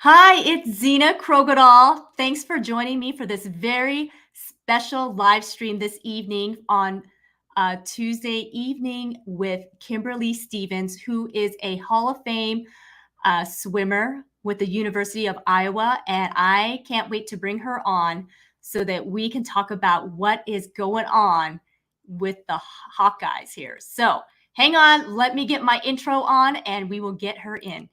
Hi, it's Zena Krogadal. Thanks for joining me for this very special live stream this evening on Tuesday evening with Kimberly Stevens, who is a Hall of Fame swimmer with the University of Iowa. And I can't wait to bring her on so that we can talk about what is going on with the Hawkeyes here. So hang on, let me get my intro on and we will get her in.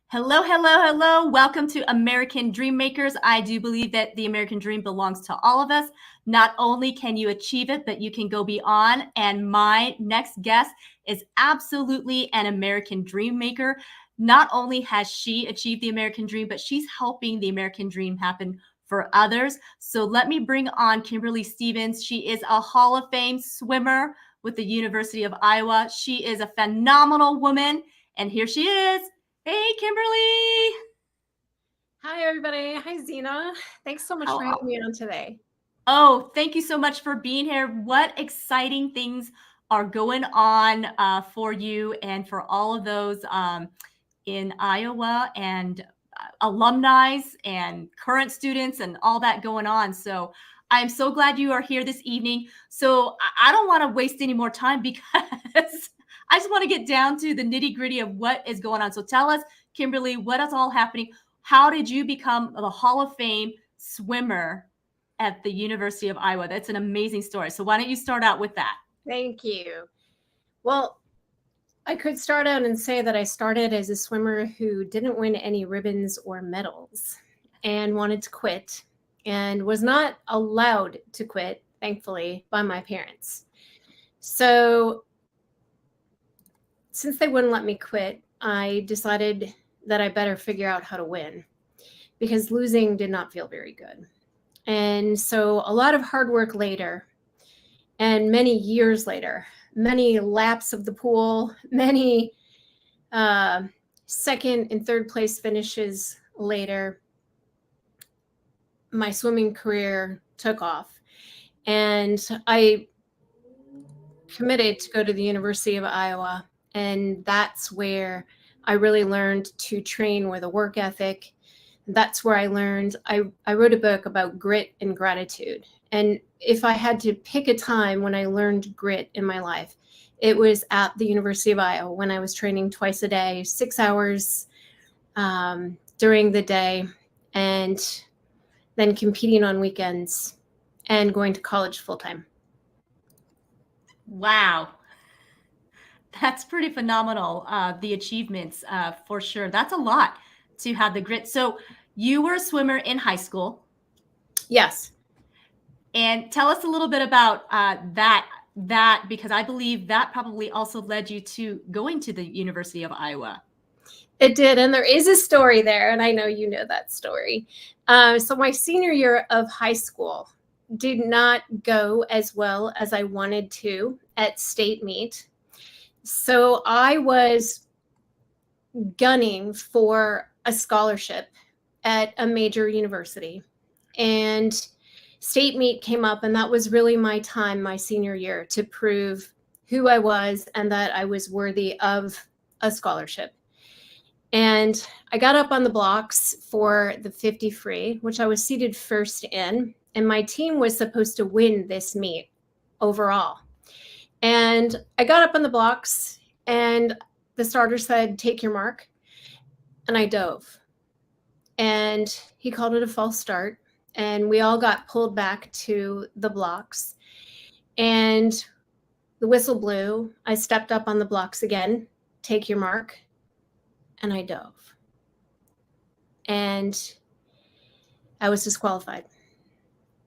Hello, hello, hello. Welcome to American Dream Makers. I do believe that the American dream belongs to all of us. Not only can you achieve it, but you can go beyond. And my next guest is absolutely an American dream maker. Not only has she achieved the American dream, but she's helping the American dream happen for others. So let me bring on Kimberly Stevens. She is a Hall of Fame swimmer with the University of Iowa. She is a phenomenal woman. And here she is. Hey, Kimberly. Hi, everybody. Hi, Zena. Thanks so much for having me on today. Oh, thank you so much for being here. What exciting things are going on for you and for all of those in Iowa and alumni and current students and all that going on. So I'm so glad you are here this evening. So I don't want to waste any more time because I just want to get down to the nitty gritty of what is going on. So tell us, Kimberly, what is all happening? How did you become the Hall of Fame swimmer at the University of Iowa? That's an amazing story. So why don't you start out with that? Thank you. Well, I could start out and say that I started as a swimmer who didn't win any ribbons or medals and wanted to quit and was not allowed to quit, thankfully, by my parents. So since they wouldn't let me quit, I decided that I better figure out how to win because losing did not feel very good. And so a lot of hard work later and many years later, many laps of the pool, many second and third place finishes later, my swimming career took off. And I committed to go to the University of Iowa. And that's where I really learned to train with a work ethic. That's where I learned, I wrote a book about grit and gratitude. And if I had to pick a time when I learned grit in my life, it was at the University of Iowa when I was training twice a day, 6 hours during the day, and then competing on weekends and going to college full time. Wow. That's pretty phenomenal. The achievements for sure. That's a lot to have the grit. So you were a swimmer in high school. Yes. And tell us a little bit about that, because I believe that probably also led you to going to the University of Iowa. It did. And there is a story there. And I know you know that story. So my senior year of high school did not go as well as I wanted to at state meet. So I was gunning for a scholarship at a major university. And state meet came up, and that was really my time, my senior year, to prove who I was and that I was worthy of a scholarship. And I got up on the blocks for the 50 free, which I was seated first in. And my team was supposed to win this meet overall. And I got up on the blocks and the starter said, "Take your mark." And I dove. And he called it a false start. And we all got pulled back to the blocks. And the whistle blew. I stepped up on the blocks again, "Take your mark." And I dove. And I was disqualified.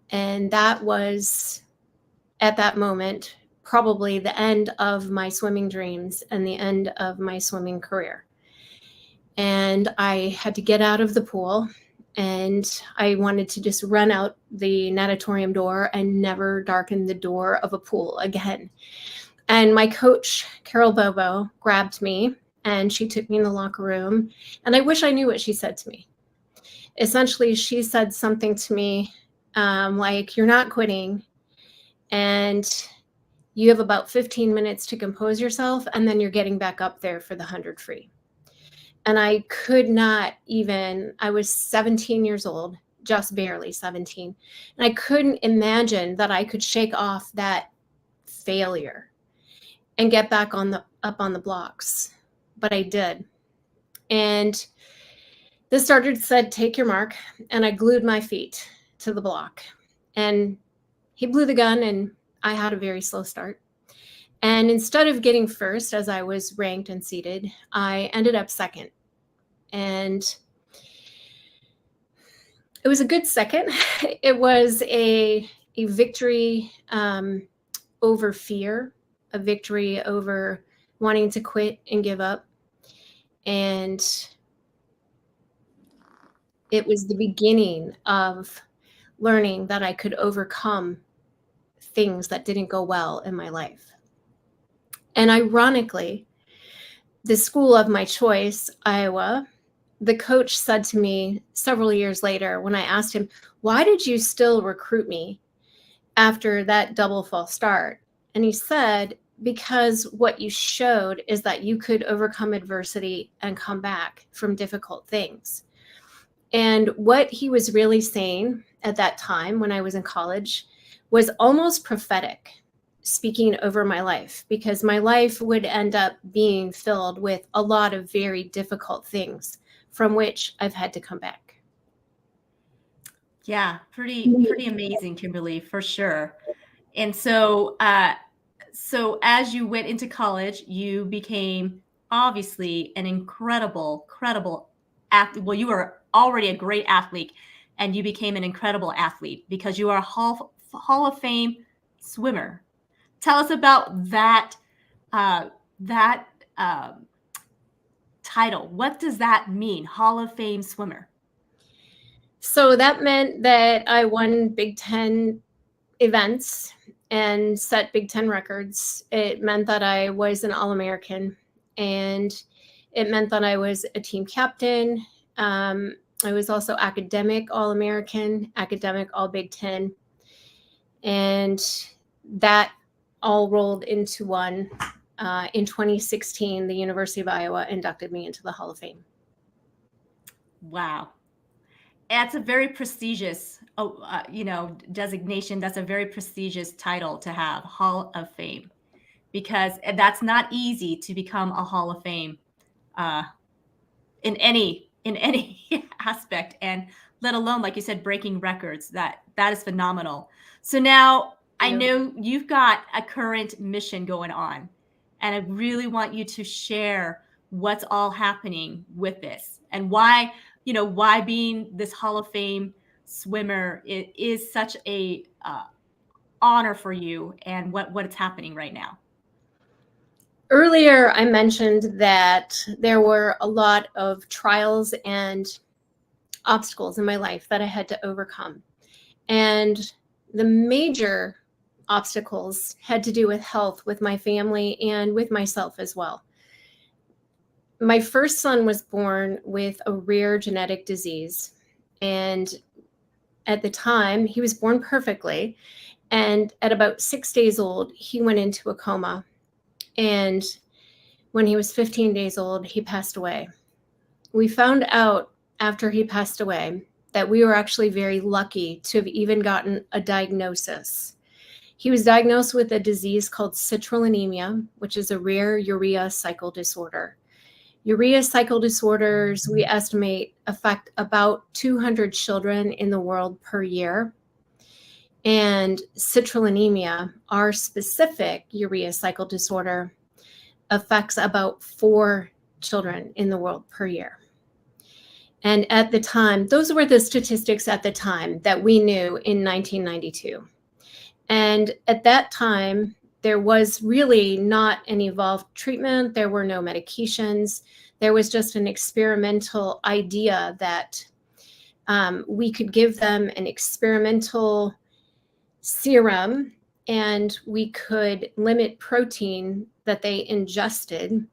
And that was, at that moment, probably the end of my swimming dreams and the end of my swimming career. And I had to get out of the pool And I wanted to just run out the natatorium door and never darken the door of a pool again. And my coach, Carol Bobo, grabbed me and she took me in the locker room. And I wish I knew what she said to me. Essentially, she said something to me like, "You're not quitting, and you have about 15 minutes to compose yourself, and then you're getting back up there for the 100 free." And I could not even, I was 17 years old, just barely 17. And I couldn't imagine that I could shake off that failure and get back up on the blocks. But I did. And the sergeant said, "Take your mark." And I glued my feet to the block. And he blew the gun and I had a very slow start. And instead of getting first, as I was ranked and seated, I ended up second. And it was a good second. It was a victory over fear, a victory over wanting to quit and give up. And it was the beginning of learning that I could overcome things that didn't go well in my life. And ironically, the school of my choice, Iowa, the coach said to me several years later when I asked him, "Why did you still recruit me after that double false start?" And he said, "Because what you showed is that you could overcome adversity and come back from difficult things." And what he was really saying at that time when I was in college was almost prophetic, speaking over my life, because my life would end up being filled with a lot of very difficult things from which I've had to come back. Yeah, pretty amazing, Kimberly, for sure. And so, so as you went into college, you became obviously an incredible athlete. Well, you were already a great athlete, and you became an incredible athlete because you are a Hall of Fame swimmer. Tell us about that that title. What does that mean, Hall of Fame swimmer? So that meant that I won Big Ten events and set Big Ten records. It meant that I was an All-American, and it meant that I was a team captain. I was also academic All-American, academic All-Big Ten, and that all rolled into one. In 2016, the University of Iowa inducted me into the Hall of Fame. Wow. That's a very prestigious, designation. That's a very prestigious title to have, Hall of Fame, because that's not easy to become a Hall of Fame in any aspect, and let alone, like you said, breaking records. That is phenomenal. So now I know you've got a current mission going on, and I really want you to share what's all happening with this and why being this Hall of Fame swimmer is such a honor for you, and what is happening right now. Earlier, I mentioned that there were a lot of trials and obstacles in my life that I had to overcome. And the major obstacles had to do with health, with my family, and with myself as well. My first son was born with a rare genetic disease. And at the time, he was born perfectly. And at about 6 days old, he went into a coma. And when he was 15 days old, he passed away. We found out after he passed away that we were actually very lucky to have even gotten a diagnosis. He was diagnosed with a disease called citrullinemia, which is a rare urea cycle disorder. Urea cycle disorders, we estimate, affect about 200 children in the world per year. And citrullinemia, our specific urea cycle disorder, affects about 4 children in the world per year. And at the time, those were the statistics at the time that we knew in 1992. And at that time, there was really not an evolved treatment. There were no medications. There was just an experimental idea that We could give them an experimental serum, and we could limit protein that they ingested,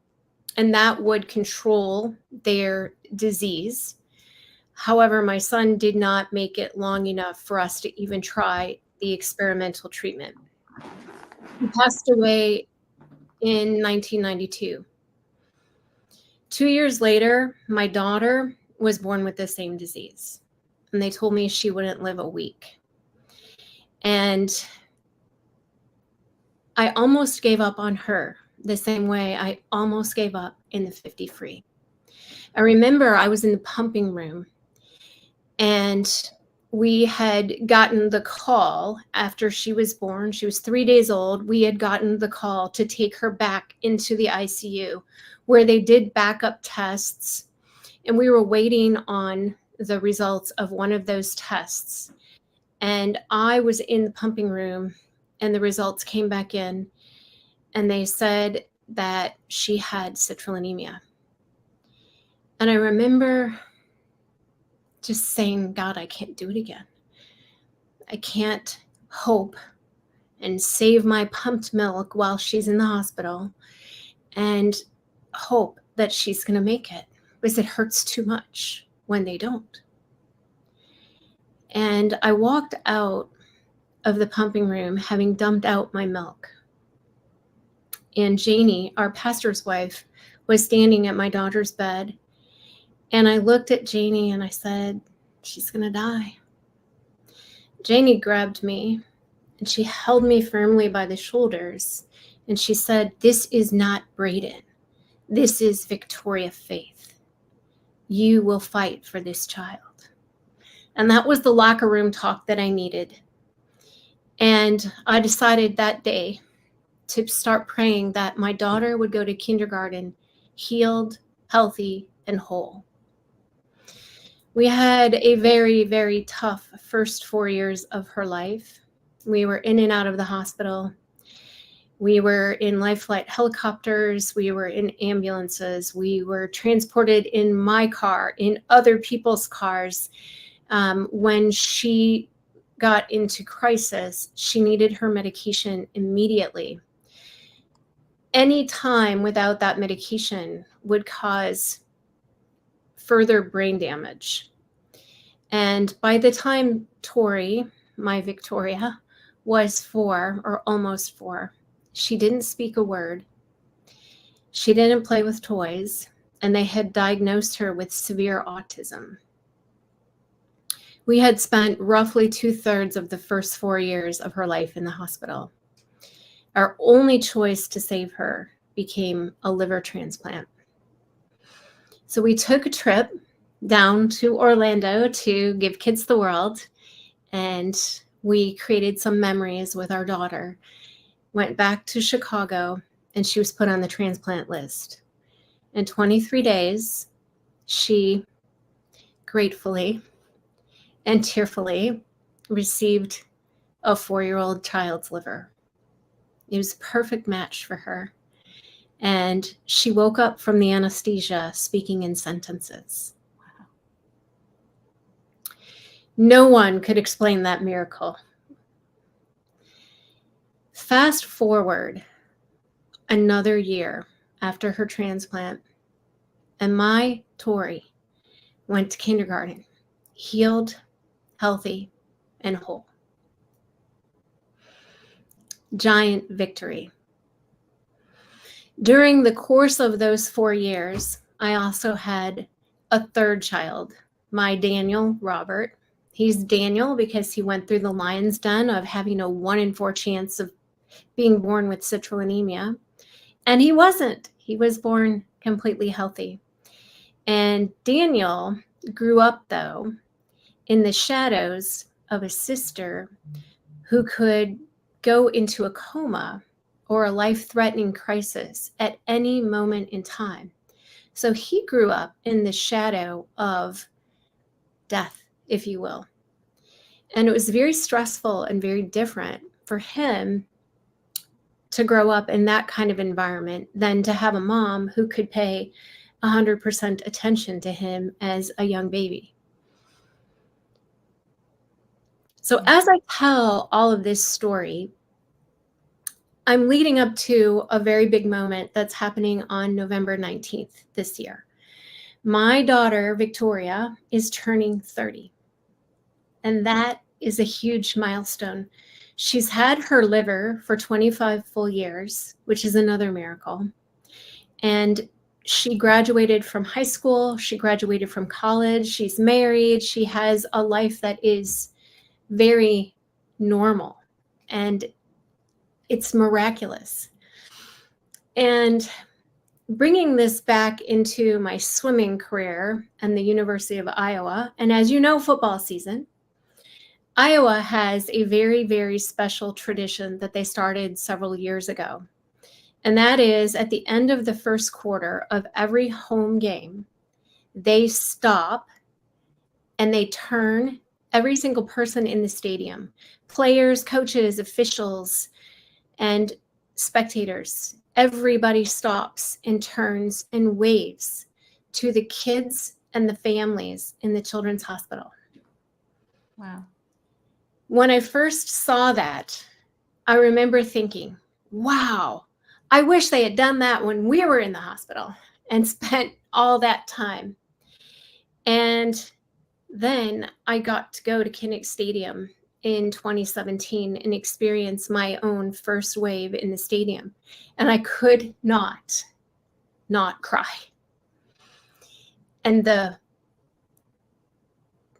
and that would control their disease. However, my son did not make it long enough for us to even try the experimental treatment. He passed away in 1992. 2 years later, my daughter was born with the same disease, and they told me she wouldn't live a week. And I almost gave up on her the same way I almost gave up in the 50 free. I remember I was in the pumping room, and we had gotten the call after she was born. She was 3 days old. We had gotten the call to take her back into the ICU, where they did backup tests, and we were waiting on the results of one of those tests. And I was in the pumping room, and the results came back in, and they said that she had citrullinemia. And I remember just saying, God, I can't do it again. I can't hope and save my pumped milk while she's in the hospital and hope that she's going to make it, because it hurts too much when they don't. And I walked out of the pumping room having dumped out my milk. And Janie, our pastor's wife, was standing at my daughter's bed. And I looked at Janie and I said, she's going to die. Janie grabbed me and she held me firmly by the shoulders. And she said, this is not Braden. This is Victoria Faith. You will fight for this child. And that was the locker room talk that I needed. And I decided that day to start praying that my daughter would go to kindergarten healed, healthy, and whole. We had a very, very tough first 4 years of her life. We were in and out of the hospital. We were in life flight helicopters. We were in ambulances. We were transported in my car, in other people's cars. When she got into crisis, she needed her medication immediately. Any time without that medication would cause further brain damage. And by the time Tori, my Victoria, was 4 or almost 4, she didn't speak a word. She didn't play with toys, and they had diagnosed her with severe autism. We had spent roughly 2/3 of the first 4 years of her life in the hospital. Our only choice to save her became a liver transplant. So we took a trip down to Orlando to give kids the world, and we created some memories with our daughter, went back to Chicago, and she was put on the transplant list. In 23 days, she gratefully and tearfully received a 4-year-old child's liver. It was a perfect match for her. And she woke up from the anesthesia speaking in sentences. Wow. No one could explain that miracle. Fast forward another year after her transplant, and my Tori went to kindergarten, healed, healthy, and whole. Giant victory. During the course of those 4 years, I also had a third child, my Daniel Robert. He's Daniel because he went through the lion's den of having a 1 in 4 chance of being born with citrullinemia. And he wasn't. He was born completely healthy. And Daniel grew up, though, in the shadows of a sister who could go into a coma or a life-threatening crisis at any moment in time. So he grew up in the shadow of death, if you will. And it was very stressful and very different for him to grow up in that kind of environment than to have a mom who could pay 100% attention to him as a young baby. So as I tell all of this story, I'm leading up to a very big moment that's happening on November 19th this year. My daughter, Victoria, is turning 30. And that is a huge milestone. She's had her liver for 25 full years, which is another miracle. And she graduated from high school. She graduated from college. She's married. She has a life that is very normal. And it's miraculous. And bringing this back into my swimming career and the University of Iowa, and as you know, football season, Iowa has a very, very special tradition that they started several years ago. And that is at the end of the first quarter of every home game, they stop and they turn every single person in the stadium, players, coaches, officials, and spectators. Everybody stops and turns and waves to the kids and the families in the children's hospital. Wow. When I first saw that, I remember thinking, wow, I wish they had done that when we were in the hospital and spent all that time. And then I got to go to Kinnick Stadium in 2017 and experience my own first wave in the stadium. And I could not cry. And the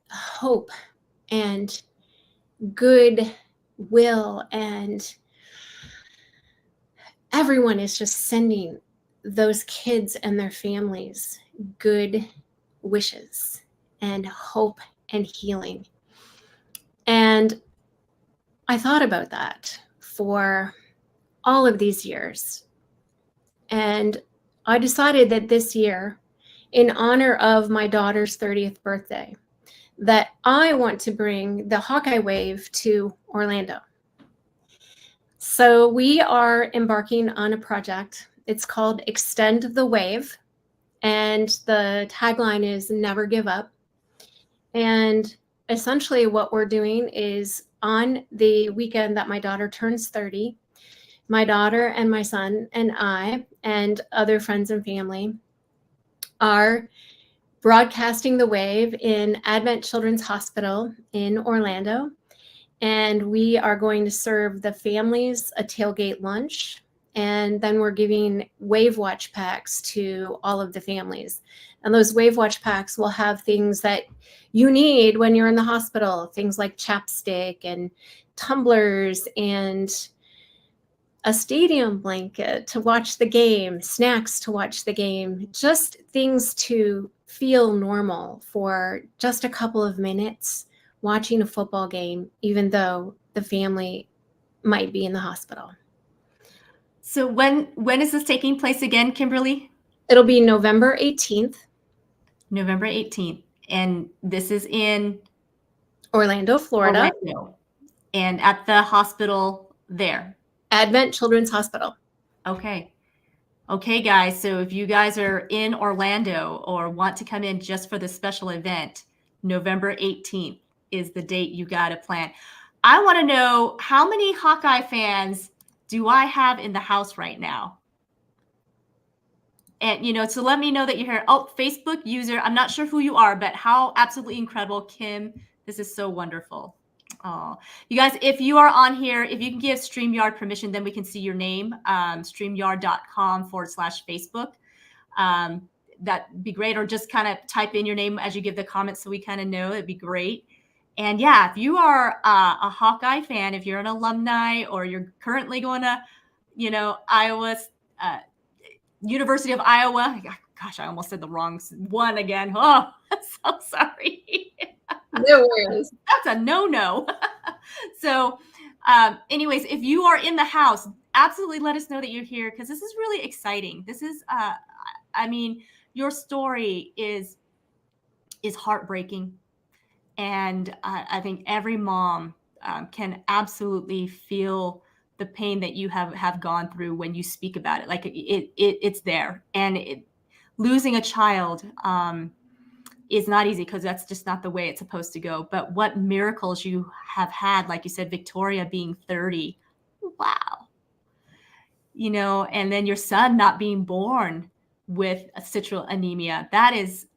hope and good will, and everyone is just sending those kids and their families good wishes and hope and healing. And I thought about that for all of these years. And I decided that this year, in honor of my daughter's 30th birthday, that I want to bring the Hawkeye Wave to Orlando. So we are embarking on a project. It's called Extend the Wave. And the tagline is never give up. And essentially what we're doing is on the weekend that my daughter turns 30, my daughter and my son and I and other friends and family are broadcasting the wave in Advent Children's Hospital in Orlando. And we are going to serve the families a tailgate lunch. And then we're giving Wave Watch packs to all of the families. And those Wave Watch packs will have things that you need when you're in the hospital, things like chapstick and tumblers and a stadium blanket to watch the game, snacks to watch the game, just things to feel normal for just a couple of minutes watching a football game, even though the family might be in the hospital. So when is this taking place again, Kimberly? It'll be November 18th. November 18th. And this is in Orlando, Florida. Orlando. And at the hospital there. Advent Children's Hospital. Okay. Okay, guys. So if you guys are in Orlando or want to come in just for the special event, November 18th is the date you got to plan. I want to know, how many Hawkeye fans do I have in the house right now? And, so let me know that you're here. Oh, Facebook user. I'm not sure who you are, but how absolutely incredible, Kim. This is so wonderful. Oh, you guys, if you are on here, if you can give StreamYard permission, then we can see your name, streamyard.com/Facebook. That'd be great. Or just kind of type in your name as you give the comments so we kind of know. It'd be great. And yeah, if you are a Hawkeye fan, if you're an alumni or you're currently going to, Iowa, University of Iowa. Gosh, I almost said the wrong one again. Oh, I'm so sorry. No worries. That's a no-no. So anyways, if you are in the house, absolutely let us know that you're here, because this is really exciting. This is, your story is heartbreaking. And I think every mom can absolutely feel the pain that you have gone through when you speak about it. Like it's there. And losing a child is not easy because that's just not the way it's supposed to go. But what miracles you have had, like you said, Victoria being 30. Wow. You know, and then your son not being born with a citrul anemia. That is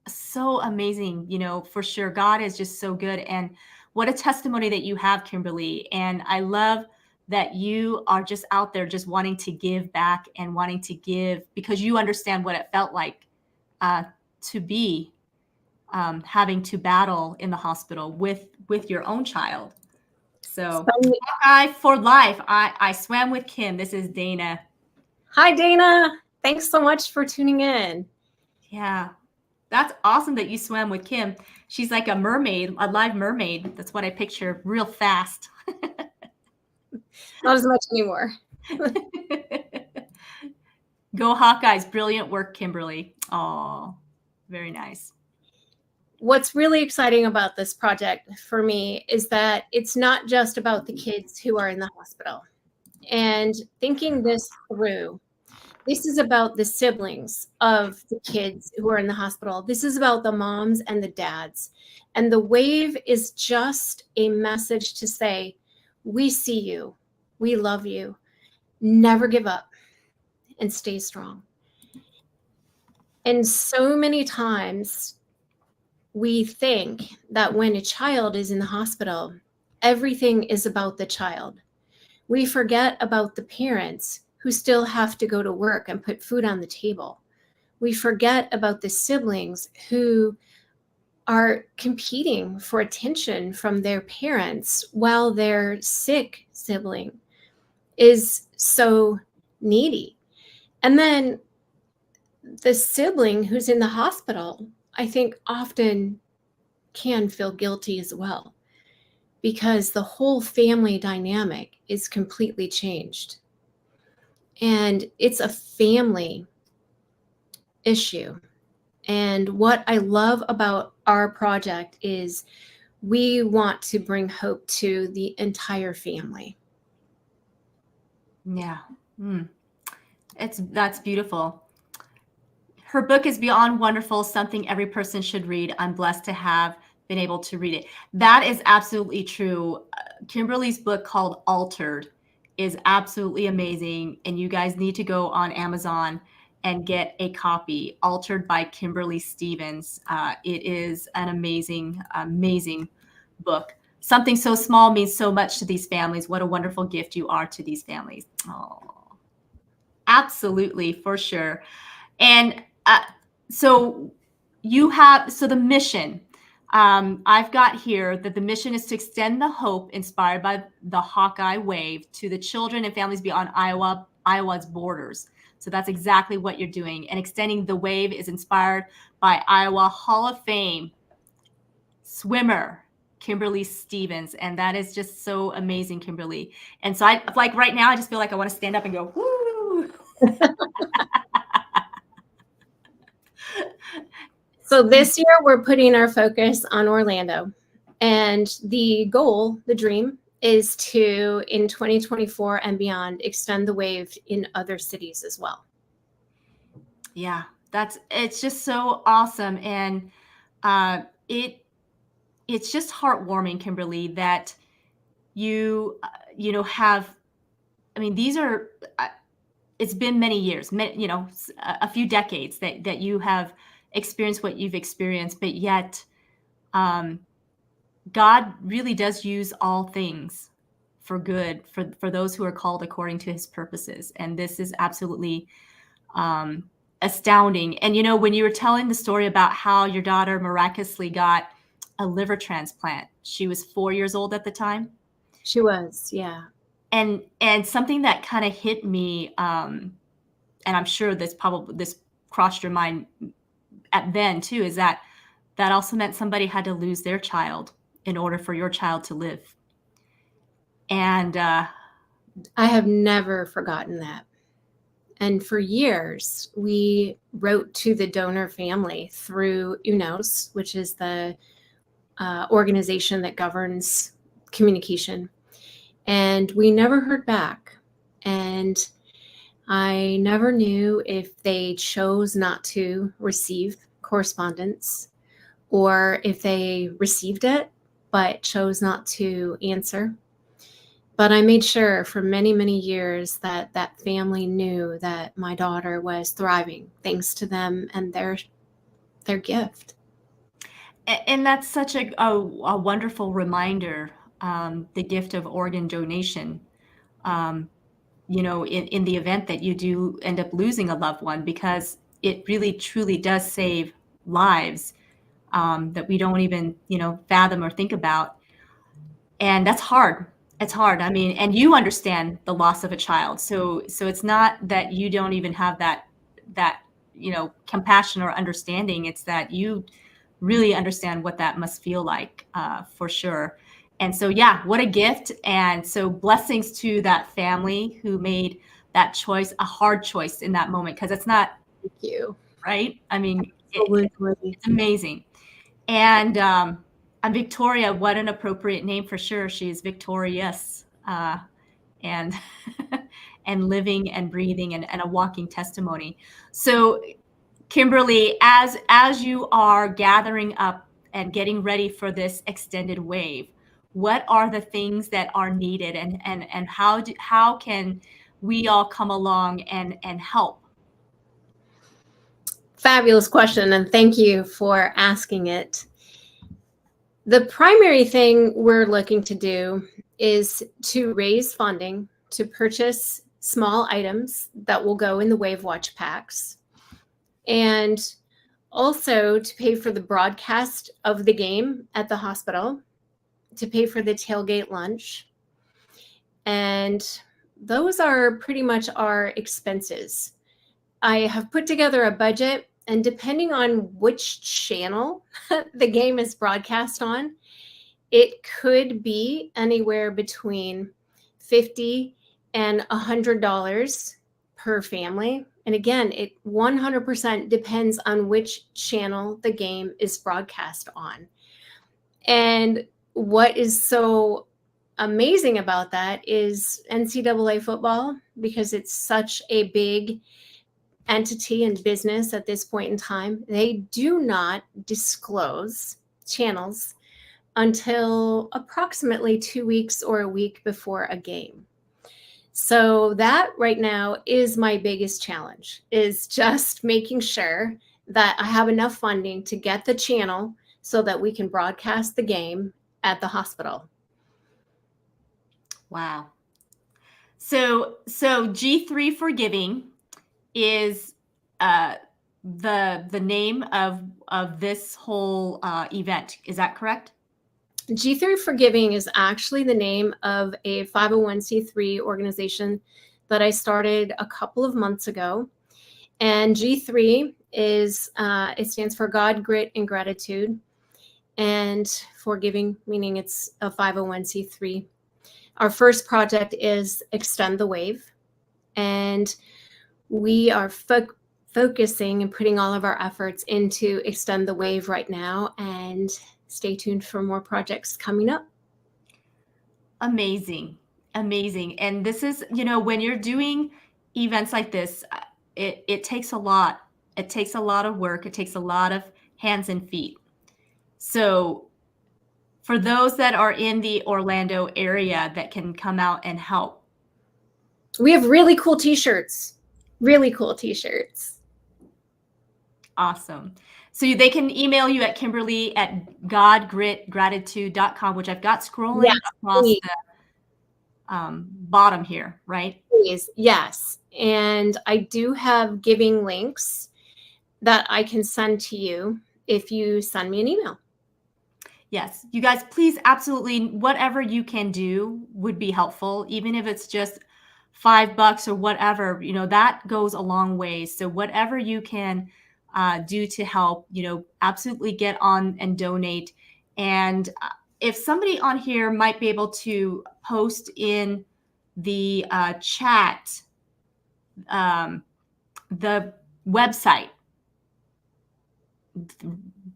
so amazing, you know, for sure. God is just so good. And what a testimony that you have, Kimberly. And I love that you are just out there just wanting to give back and wanting to give because you understand what it felt like to be having to battle in the hospital with your own child. So Hawkeye for life. I swam with Kim. This is Dana. Hi, Dana. Thanks so much for tuning in. Yeah. That's awesome that you swam with Kim. She's like a mermaid, a live mermaid. That's what I picture, real fast. Not as much anymore. Go Hawkeyes. Brilliant work, Kimberly. Oh, very nice. What's really exciting about this project for me is that it's not just about the kids who are in the hospital. And thinking this through, this is about the siblings of the kids who are in the hospital. This is about the moms and the dads. And the wave is just a message to say, we see you, we love you, never give up, and stay strong. And so many times we think that when a child is in the hospital, everything is about the child. We forget about the parents who still have to go to work and put food on the table. We forget about the siblings who are competing for attention from their parents while their sick sibling is so needy. And then the sibling who's in the hospital, I think often can feel guilty as well because the whole family dynamic is completely changed. And it's a family issue. And what I love about our project is we want to bring hope to the entire family. Yeah. That's beautiful. Her book is beyond wonderful, something every person should read. I'm blessed to have been able to read it. That is absolutely true. Kimberly's book called Altered is absolutely amazing. And you guys need to go on Amazon and get a copy. Altered by Kimberly Stevens. It is an amazing, amazing book. Something so small means so much to these families. What a wonderful gift you are to these families. Oh, absolutely, for sure. And so the mission, I've got here that the mission is to extend the hope inspired by the Hawkeye Wave to the children and families beyond Iowa's borders. So that's exactly what you're doing. And extending the wave is inspired by Iowa Hall of Fame swimmer, Kimberly Stevens. And that is just so amazing, Kimberly. And so I like right now, I just feel like I want to stand up and go, woo. So this year we're putting our focus on Orlando, and the goal, the dream, is to, in 2024 and beyond, extend the wave in other cities as well. Yeah, it's just so awesome. And it's just heartwarming, Kimberly, that you have, I mean, these are, it's been many years, a few decades that you have experienced what you've experienced, but yet God really does use all things for good for those who are called according to his purposes. And this is absolutely astounding. And, when you were telling the story about how your daughter miraculously got a liver transplant, she was 4 years old at the time. She was, yeah. And something that kind of hit me, and I'm sure this crossed your mind at then too, is that also meant somebody had to lose their child in order for your child to live. And I have never forgotten that. And for years, we wrote to the donor family through UNOS, which is the organization that governs communication. And we never heard back. And I never knew if they chose not to receive correspondence, or if they received it but chose not to answer. But I made sure for many, many years that that family knew that my daughter was thriving thanks to them and their gift. And that's such a wonderful reminder, the gift of organ donation, um, in the event that you do end up losing a loved one, because it really truly does save lives, that we don't even, fathom or think about. And that's hard. It's hard. I mean, and you understand the loss of a child. So it's not that you don't even have that, compassion or understanding. It's that you really understand what that must feel like, for sure. And so, yeah, what a gift. And so blessings to that family who made that choice, a hard choice in that moment, because it's not Thank you. right. I mean, Absolutely. it's amazing. And Victoria, what an appropriate name for sure. She's victorious, and and living and breathing and a walking testimony. So, Kimberly, as you are gathering up and getting ready for this extended wave, what are the things that are needed, and how can we all come along and help? Fabulous question, and thank you for asking it. The primary thing we're looking to do is to raise funding to purchase small items that will go in the Wave Watch packs, and also to pay for the broadcast of the game at the hospital, to pay for the tailgate lunch. And those are pretty much our expenses. I have put together a budget, and depending on which channel the game is broadcast on, it could be anywhere between $50 and $100 per family. And again, it 100% depends on which channel the game is broadcast on. And what is so amazing about that is NCAA football, because it's such a big entity and business at this point in time, they do not disclose channels until approximately 2 weeks or a week before a game. So that right now is my biggest challenge, is just making sure that I have enough funding to get the channel so that we can broadcast the game at the hospital. Wow. So G3 for Giving is the name of this whole event. Is that correct? G3 for Giving is actually the name of a 501c3 organization that I started a couple of months ago. And G3 is, it stands for God, Grit, and Gratitude. And for giving, meaning it's a 501c3. Our first project is Extend the Wave. And we are focusing and putting all of our efforts into Extend the Wave right now. And stay tuned for more projects coming up. Amazing. Amazing. And this is, when you're doing events like this, it takes a lot. It takes a lot of work. It takes a lot of hands and feet. So for those that are in the Orlando area that can come out and help, we have really cool t-shirts. Really cool t-shirts. Awesome. So they can email you at Kimberly at godgritgratitude.com, which I've got scrolling across the bottom here, right? Please. Yes. And I do have giving links that I can send to you if you send me an email. Yes. You guys, please, absolutely, whatever you can do would be helpful, even if it's just $5 or whatever, that goes a long way. So whatever you can do to help, absolutely get on and donate. And if somebody on here might be able to post in the chat the website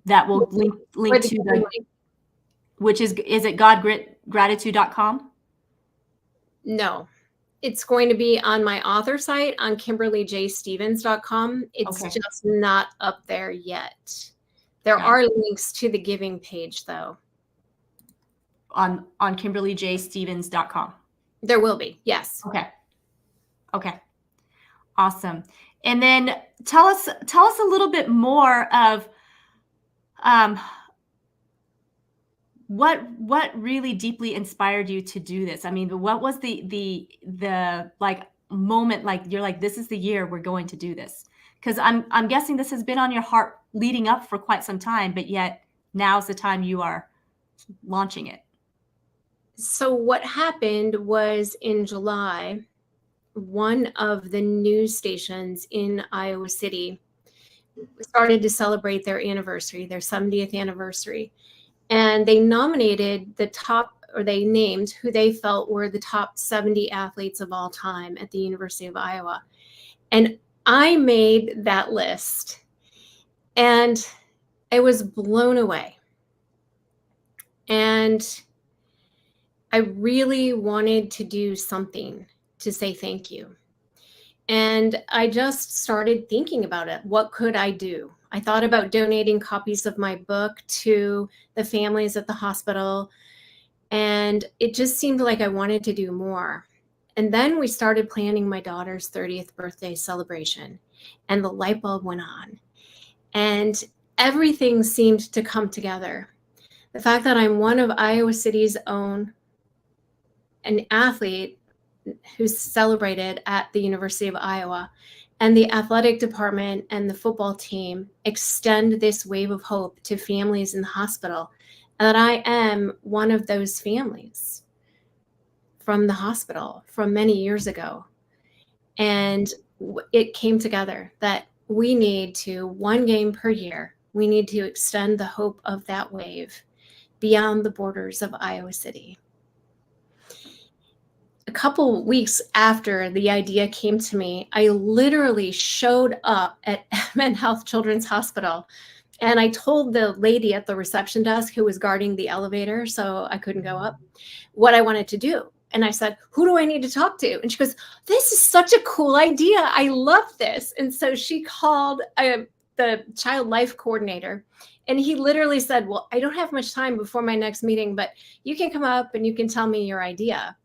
that will link to the, which is it godgritgratitude.com? No, It's going to be on my author site on KimberlyJStevens.com. It's Okay. just not up there yet. There Got it. are links to the giving page, though. On KimberlyJStevens.com. There will be, yes. Okay. Okay. Awesome. And then tell us a little bit more of what really deeply inspired you to do this? I mean, what was the like moment, like you're like, this is the year we're going to do this? Because I'm guessing this has been on your heart leading up for quite some time, but yet now's the time you are launching it. So what happened was in July, one of the news stations in Iowa City started to celebrate their anniversary, their 70th anniversary. And they nominated they named who they felt were the top 70 athletes of all time at the University of Iowa. And I made that list and I was blown away. And I really wanted to do something to say thank you. And I just started thinking about it. What could I do? I thought about donating copies of my book to the families at the hospital. And it just seemed like I wanted to do more. And then we started planning my daughter's 30th birthday celebration. And the light bulb went on. And everything seemed to come together. The fact that I'm one of Iowa City's own, an athlete who's celebrated at the University of Iowa, and the athletic department and the football team extend this wave of hope to families in the hospital, and that I am one of those families from the hospital from many years ago. And it came together that we need to, one game per year, we need to extend the hope of that wave beyond the borders of Iowa City. A couple weeks after the idea came to me, I literally showed up at Men's Health Children's Hospital, and I told the lady at the reception desk who was guarding the elevator, so I couldn't go up, what I wanted to do. And I said, who do I need to talk to? And she goes, this is such a cool idea. I love this. And so she called the child life coordinator, and he literally said, well, I don't have much time before my next meeting, but you can come up and you can tell me your idea.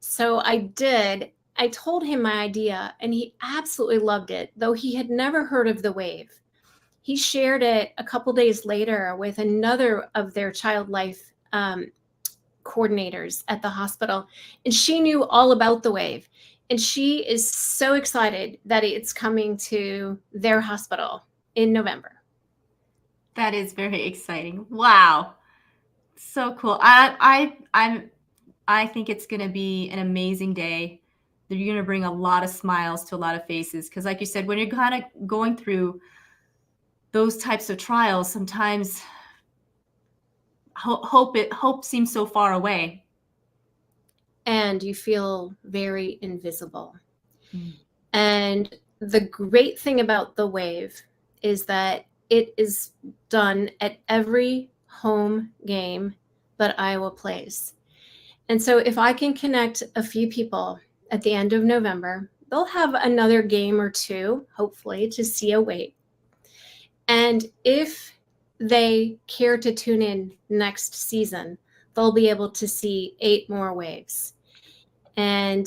So I did. I told him my idea, and he absolutely loved it, though he had never heard of the wave. He shared it a couple days later with another of their child life coordinators at the hospital, and she knew all about the wave. And she is so excited that it's coming to their hospital in November. That is very exciting. Wow. So cool. I think it's going to be an amazing day. You're going to bring a lot of smiles to a lot of faces. Because like you said, when you're kind of going through those types of trials, sometimes hope seems so far away. And you feel very invisible. And the great thing about the wave is that it is done at every home game that Iowa plays. And so if I can connect a few people at the end of November, they'll have another game or two, hopefully, to see a wave. And if they care to tune in next season, they'll be able to see 8 more waves. And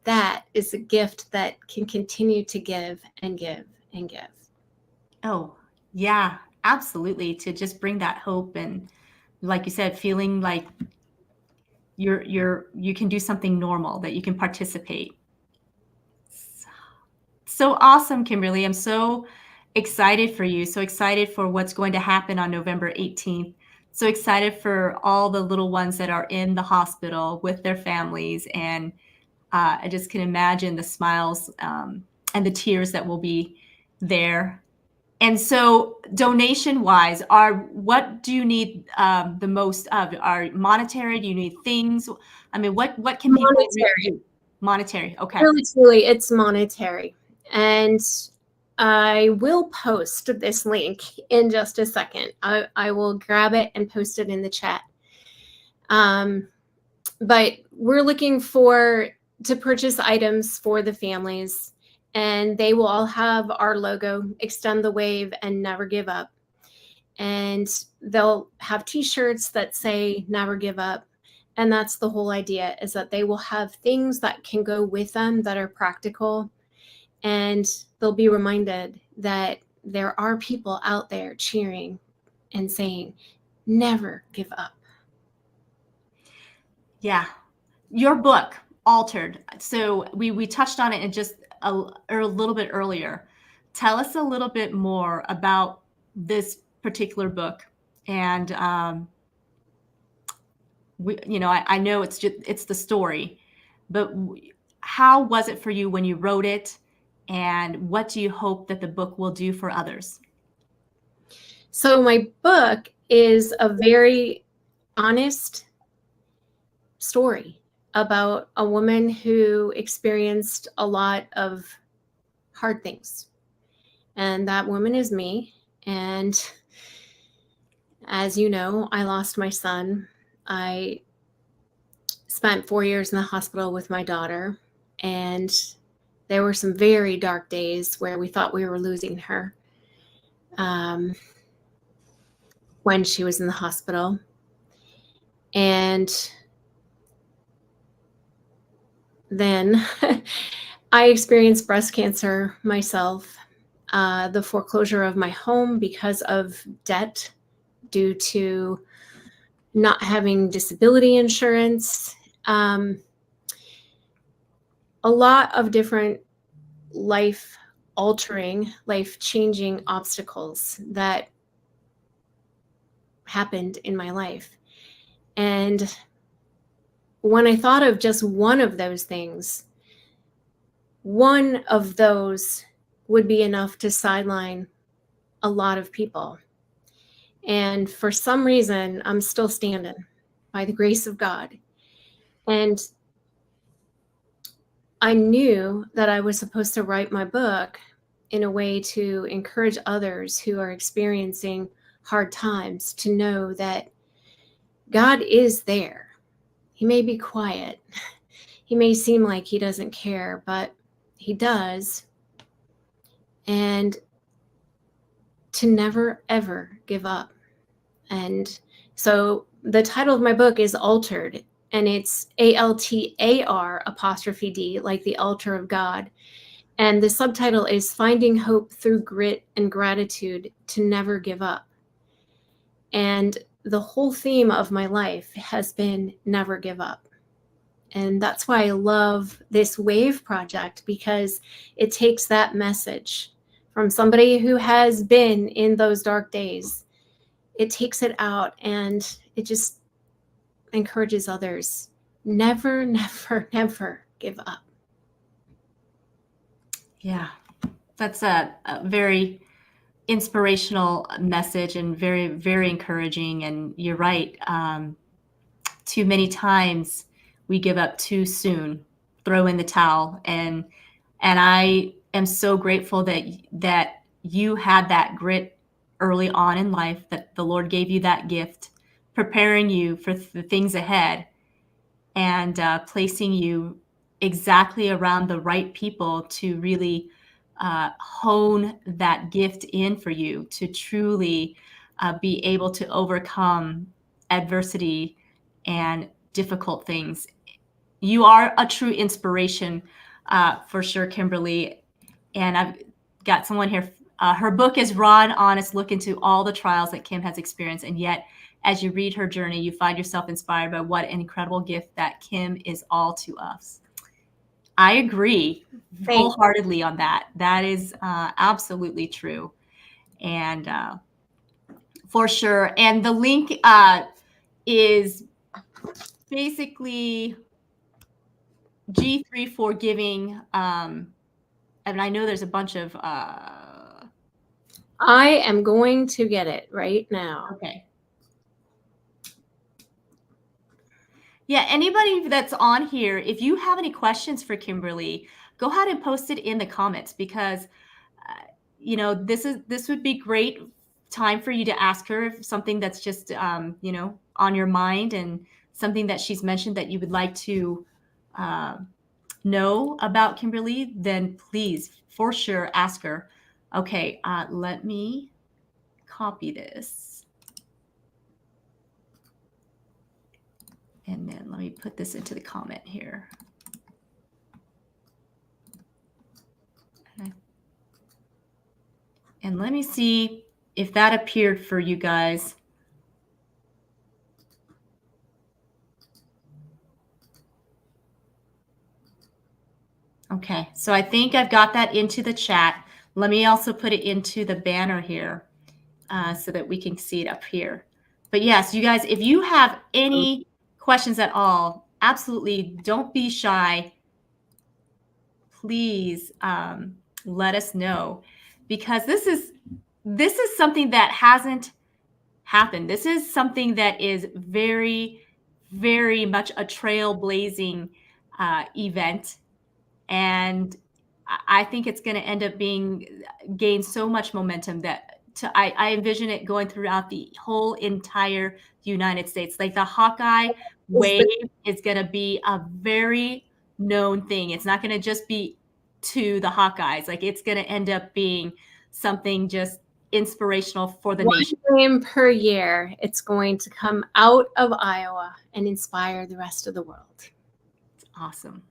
that is a gift that can continue to give and give and give. Oh, yeah, absolutely. To just bring that hope and, like you said, feeling like you can do something normal, that you can participate. So awesome, Kimberly. I'm so excited for you. So excited for what's going to happen on November 18th. So excited for all the little ones that are in the hospital with their families. And I just can imagine the smiles and the tears that will be there. And so donation-wise, what do you need the most of? Are monetary? Do you need things? I mean, what can people do? Monetary. Okay. Really, truly, it's monetary. And I will post this link in just a second. I will grab it and post it in the chat. But we're looking for to purchase items for the families, and they will all have our logo, Extend the Wave and Never Give Up. And they'll have t-shirts that say Never Give Up. And that's the whole idea, is that they will have things that can go with them that are practical. And they'll be reminded that there are people out there cheering and saying, never give up. Yeah. Your book, Altered. So we touched on it in just a little bit earlier. Tell us a little bit more about this particular book. And I know it's the story, but how was it for you when you wrote it? And what do you hope that the book will do for others? So my book is a very honest story about a woman who experienced a lot of hard things. And that woman is me. And as you know, I lost my son. I spent 4 years in the hospital with my daughter. And there were some very dark days where we thought we were losing her when she was in the hospital. And then I experienced breast cancer myself, the foreclosure of my home because of debt due to not having disability insurance, a lot of different life-altering, life-changing obstacles that happened in my life. And when I thought of just one of those things, one of those would be enough to sideline a lot of people. And for some reason, I'm still standing by the grace of God. And I knew that I was supposed to write my book in a way to encourage others who are experiencing hard times to know that God is there. He may be quiet. He may seem like he doesn't care, but he does. And to never, ever give up. And so the title of my book is Altered, and it's ALTAR''D, like the altar of God. And the subtitle is Finding Hope Through Grit and Gratitude to Never Give Up. And the whole theme of my life has been never give up. And that's why I love this Wave project, because it takes that message from somebody who has been in those dark days. It takes it out and it just encourages others. Never, never, never give up. Yeah, that's a very inspirational message and very, very encouraging. And you're right. Too many times we give up too soon, throw in the towel. And I am so grateful that you had that grit early on in life, that the Lord gave you that gift, preparing you for the things ahead, and placing you exactly around the right people to really hone that gift in for you to truly be able to overcome adversity and difficult things. You are a true inspiration for sure, Kimberly. And I've got someone here. Her book is raw and honest look into all the trials that Kim has experienced. And yet, as you read her journey, you find yourself inspired by what an incredible gift that Kim is all to us. I agree wholeheartedly on that. That is absolutely true. And for sure. And the link is basically G3 for giving. And I know there's a bunch of. I am going to get it right now. Okay. Yeah, anybody that's on here, if you have any questions for Kimberly, go ahead and post it in the comments, because this would be great time for you to ask her something that's just on your mind, and something that she's mentioned that you would like to know about Kimberly, then please, for sure, ask her. Okay, let me copy this. And then let me put this into the comment here. And let me see if that appeared for you guys. Okay, so I think I've got that into the chat. Let me also put it into the banner here so that we can see it up here. But yes, you guys, if you have any questions at all, absolutely don't be shy. Please let us know, because this is something that hasn't happened. This is something that is very, very much a trailblazing event. And I think it's going to end up gain so much momentum that I envision it going throughout the whole entire United States. Like the Hawkeye Wave is going to be a very known thing. It's not going to just be to the Hawkeyes. Like it's going to end up being something just inspirational for the nation. One game per year, it's going to come out of Iowa and inspire the rest of the world. It's awesome.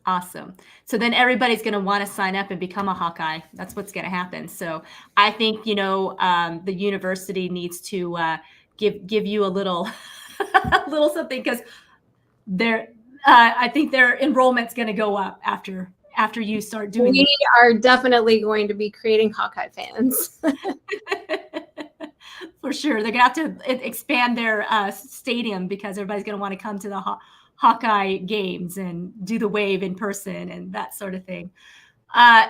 Awesome. So then everybody's going to want to sign up and become a Hawkeye. That's what's going to happen. So I think, the university needs to give you a little, a little something, because I think their enrollment's going to go up after you start doing. We are definitely going to be creating Hawkeye fans. For sure. They're going to have to expand their stadium, because everybody's going to want to come to the Hawkeye games and do the wave in person and that sort of thing.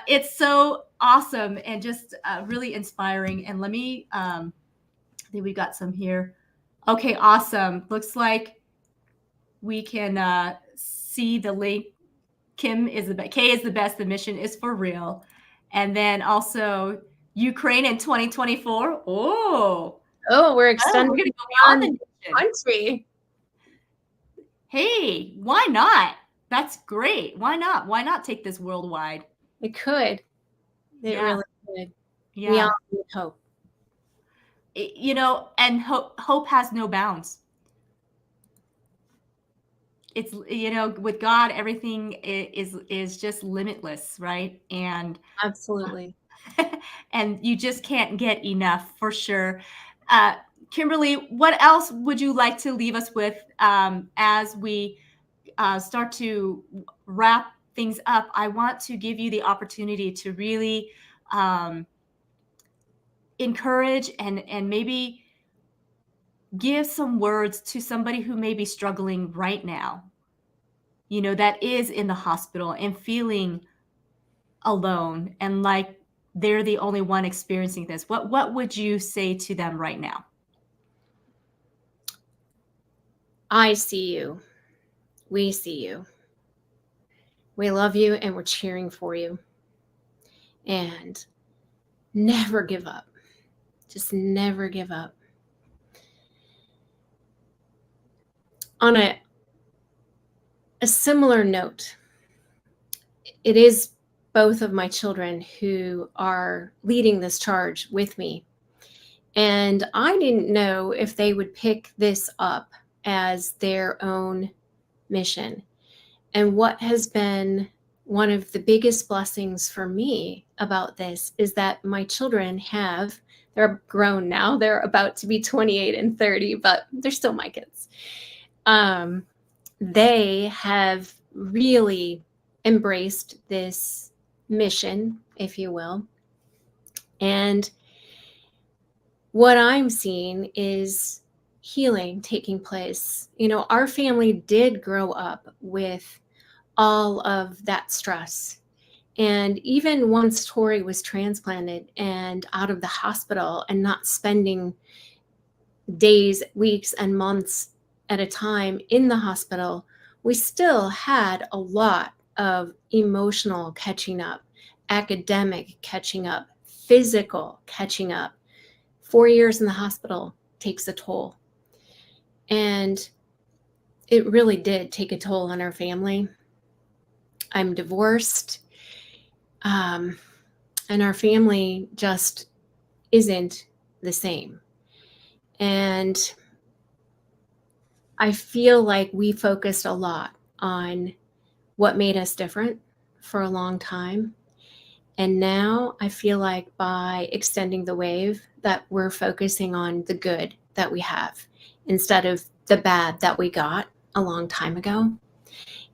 It's so awesome and just really inspiring. And let me, I think we got some here. Okay, awesome. Looks like we can see the link. K is the best. The mission is for real. And then also Ukraine in 2024. We're extending. We're going to go beyond the country. Hey, why not? That's great. Why not? Why not take this worldwide? It could. It really could. Yeah. We all need hope. And hope has no bounds. It's, with God, everything is just limitless, right? And absolutely. And you just can't get enough, for sure. Kimberly, what else would you like to leave us with as we start to wrap things up? I want to give you the opportunity to really encourage and maybe give some words to somebody who may be struggling right now, that is in the hospital and feeling alone and like they're the only one experiencing this. What would you say to them right now? I see you. We see you. We love you and we're cheering for you. And never give up. Just never give up. On a similar note, it is both of my children who are leading this charge with me. And I didn't know if they would pick this up as their own mission. And what has been one of the biggest blessings for me about this is that my children they're grown now. They're about to be 28 and 30, but they're still my kids. They have really embraced this mission, if you will. And what I'm seeing is healing taking place. Our family did grow up with all of that stress. And even once Tori was transplanted and out of the hospital and not spending days, weeks, and months at a time in the hospital, we still had a lot of emotional catching up, academic catching up, physical catching up. 4 years in the hospital takes a toll. And it really did take a toll on our family. I'm divorced. And our family just isn't the same. And I feel like we focused a lot on what made us different for a long time. And now I feel like by extending the wave that we're focusing on the good that we have instead of the bad that we got a long time ago.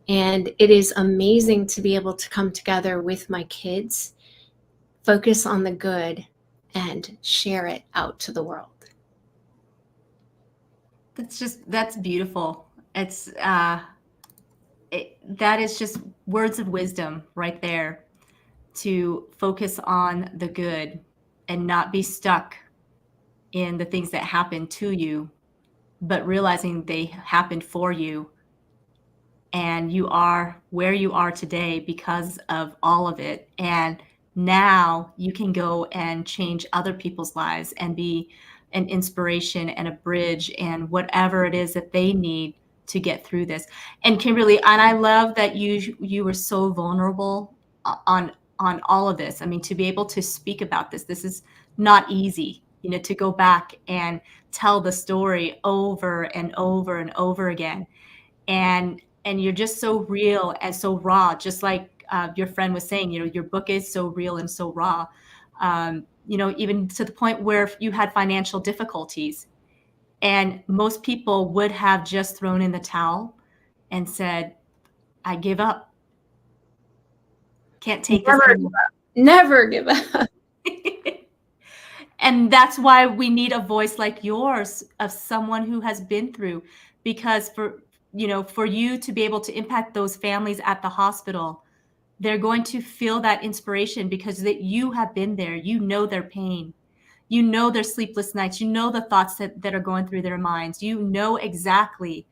And it is amazing to be able to come together with my kids, focus on the good, and share it out to the world. That's beautiful. That is just words of wisdom right there, to focus on the good and not be stuck in the things that happen to you, but realizing they happened for you, and you are where you are today because of all of it. And now you can go and change other people's lives and be an inspiration and a bridge and whatever it is that they need to get through this. And Kimberly, and I love that you were so vulnerable on all of this. I mean, to be able to speak about this is not easy, to go back and tell the story over and over and over again. And you're just so real and so raw, just like your friend was saying. Your book is so real and so raw. Even to the point where you had financial difficulties, and most people would have just thrown in the towel and said, I give up, can't take this anymore. Never give up. And that's why we need a voice like yours, of someone who has been through, because for you to be able to impact those families at the hospital, they're going to feel that inspiration because that you have been there. You know their pain. You know their sleepless nights. You know the thoughts that are going through their minds. You know exactly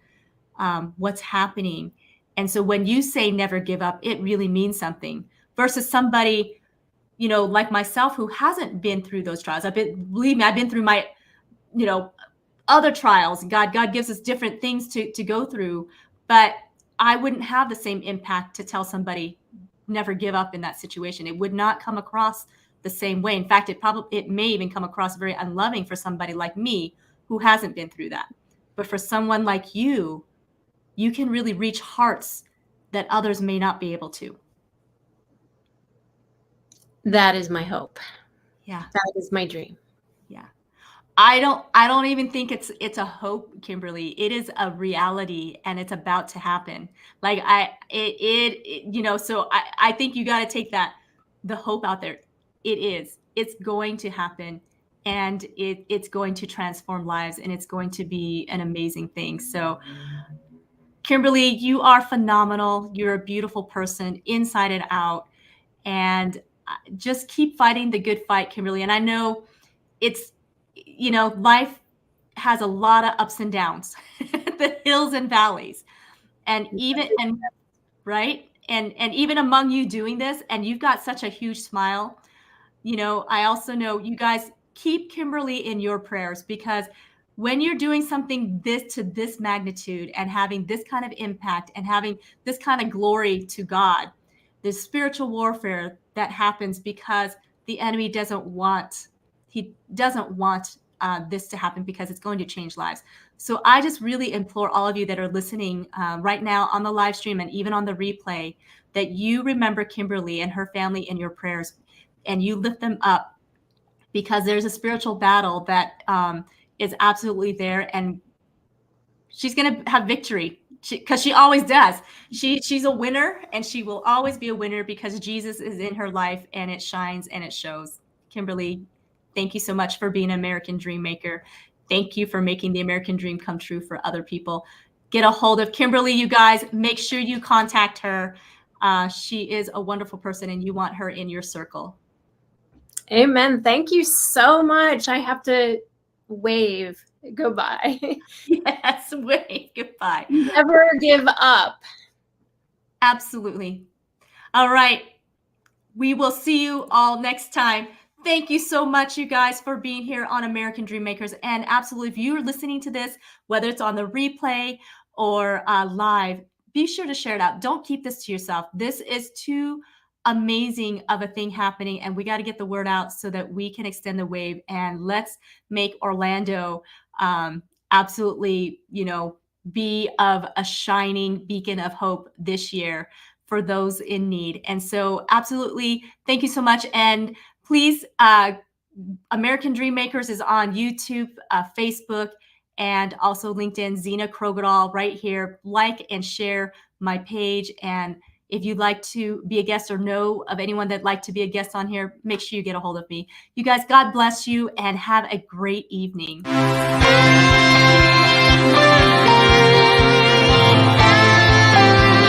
what's happening. And so when you say never give up, it really means something, versus somebody, like myself, who hasn't been through those trials. Believe me, I've been through my, other trials. God gives us different things to go through, but I wouldn't have the same impact to tell somebody never give up in that situation. It would not come across the same way. In fact, it may even come across very unloving for somebody like me who hasn't been through that. But for someone like you can really reach hearts that others may not be able to. That is my hope. Yeah. That is my dream. Yeah. I don't even think it's a hope, Kimberly. It is a reality, and it's about to happen. Like so I think you got to take the hope out there. It's going to happen, and it's going to transform lives, and it's going to be an amazing thing. So Kimberly, you are phenomenal. You're a beautiful person inside and out, and just keep fighting the good fight, Kimberly. And I know it's, life has a lot of ups and downs, the hills and valleys, and right. And even among you doing this, and you've got such a huge smile, I also know you guys keep Kimberly in your prayers, because when you're doing something to this magnitude and having this kind of impact and having this kind of glory to God, there's spiritual warfare that happens because the enemy doesn't want this to happen, because it's going to change lives. So I just really implore all of you that are listening right now on the live stream and even on the replay, that you remember Kimberly and her family in your prayers, and you lift them up, because there's a spiritual battle that is absolutely there, and she's going to have victory, because she always does. She's a winner, and she will always be a winner, because Jesus is in her life, and it shines and it shows. Kimberly, thank you so much for being an American dream maker. Thank you for making the American dream come true for other people. Get a hold of Kimberly, you guys. Make sure you contact her. She is a wonderful person, and you want her in your circle. Amen. Thank you so much. I have to wave goodbye. Yes, wave goodbye. Never give up. Absolutely. All right. We will see you all next time. Thank you so much, you guys, for being here on American Dream Makers. And absolutely, if you're listening to this, whether it's on the replay or live, be sure to share it out. Don't keep this to yourself. This is too amazing of a thing happening, and we got to get the word out so that we can extend the wave, and let's make Orlando absolutely, be of a shining beacon of hope this year for those in need. And so absolutely, thank you so much. And please, American Dream Makers is on YouTube, Facebook, and also LinkedIn. Zena Krogadal right here. Like and share my page. And if you'd like to be a guest or know of anyone that'd like to be a guest on here, make sure you get a hold of me. You guys, God bless you and have a great evening.